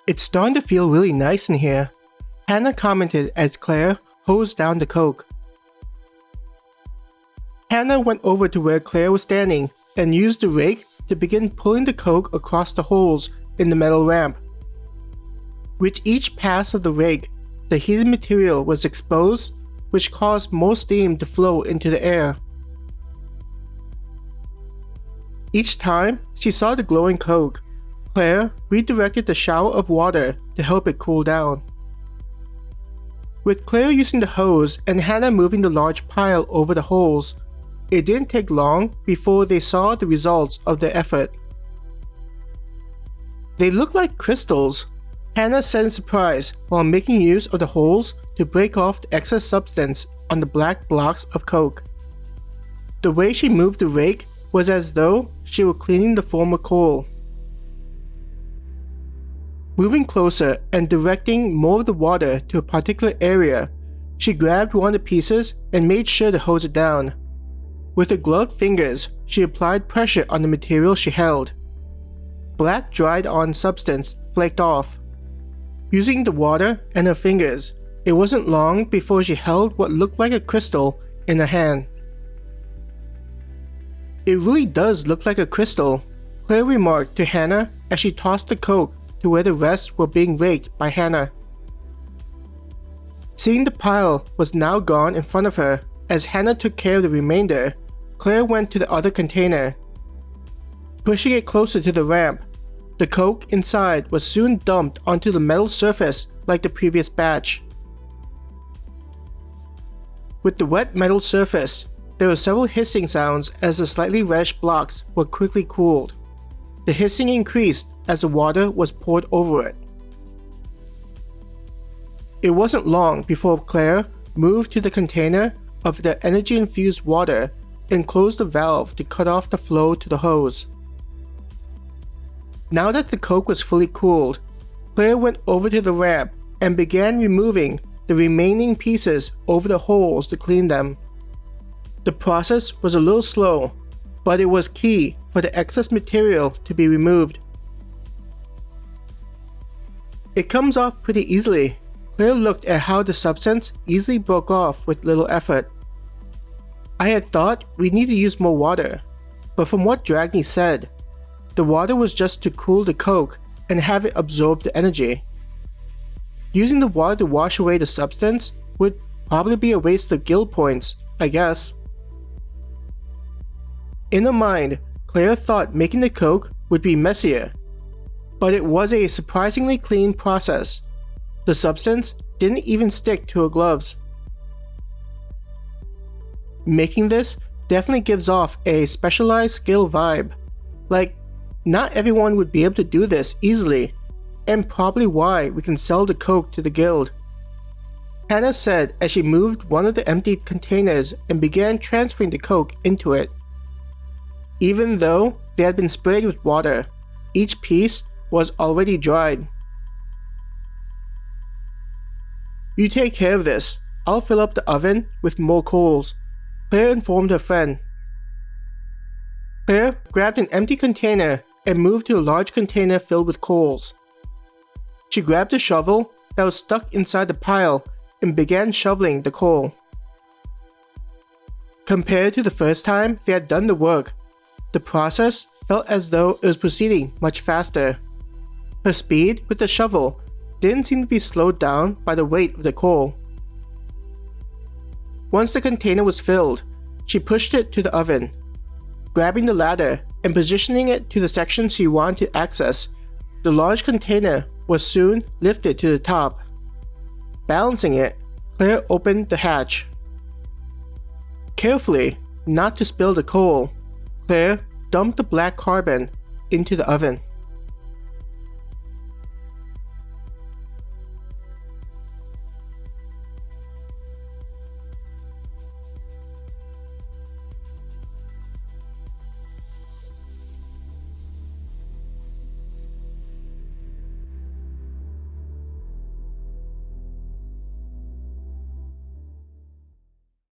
It's starting to feel really nice in here, Hannah commented as Claire hosed down the coke. Hannah went over to where Claire was standing and used the rake to begin pulling the coke across the holes in the metal ramp. With each pass of the rake, the heated material was exposed, which caused more steam to flow into the air. Each time she saw the glowing coke, Claire redirected the shower of water to help it cool down. With Claire using the hose and Hannah moving the large pile over the holes, it didn't take long before they saw the results of their effort. They looked like crystals, Hannah said in surprise while making use of the holes to break off the excess substance on the black blocks of coke. The way she moved the rake was as though she were cleaning the former coal. Moving closer and directing more of the water to a particular area, she grabbed one of the pieces and made sure to hose it down. With her gloved fingers, she applied pressure on the material she held. Black dried-on substance flaked off. Using the water and her fingers, it wasn't long before she held what looked like a crystal in her hand. "It really does look like a crystal," Claire remarked to Hannah as she tossed the coke to where the rest were being raked by Hannah. Seeing the pile was now gone in front of her as Hannah took care of the remainder, Claire went to the other container. Pushing it closer to the ramp, the coke inside was soon dumped onto the metal surface like the previous batch. With the wet metal surface, there were several hissing sounds as the slightly reddish blocks were quickly cooled. The hissing increased as the water was poured over it. It wasn't long before Claire moved to the container of the energy-infused water and closed the valve to cut off the flow to the hose. Now that the coke was fully cooled, Claire went over to the ramp and began removing the remaining pieces over the holes to clean them. The process was a little slow, but it was key for the excess material to be removed. "It comes off pretty easily." Claire looked at how the substance easily broke off with little effort. "I had thought we'd need to use more water, but from what Dragny said, the water was just to cool the coke and have it absorb the energy. Using the water to wash away the substance would probably be a waste of guild points, I guess." In her mind, Claire thought making the coke would be messier, but it was a surprisingly clean process. The substance didn't even stick to her gloves. Making this definitely gives off a specialized skill vibe. Like, not everyone would be able to do this easily, and probably why we can sell the coke to the guild, Hannah said as she moved one of the empty containers and began transferring the coke into it. Even though they had been sprayed with water, each piece was already dried. "You take care of this. I'll fill up the oven with more coals," Claire informed her friend. Claire grabbed an empty container and moved to a large container filled with coals. She grabbed a shovel that was stuck inside the pile and began shoveling the coal. Compared to the first time they had done the work, the process felt as though it was proceeding much faster. Her speed with the shovel didn't seem to be slowed down by the weight of the coal. Once the container was filled, she pushed it to the oven. Grabbing the ladder and positioning it to the section she wanted to access, the large container was soon lifted to the top. Balancing it, Claire opened the hatch. Carefully, not to spill the coal, Claire dumped the black carbon into the oven.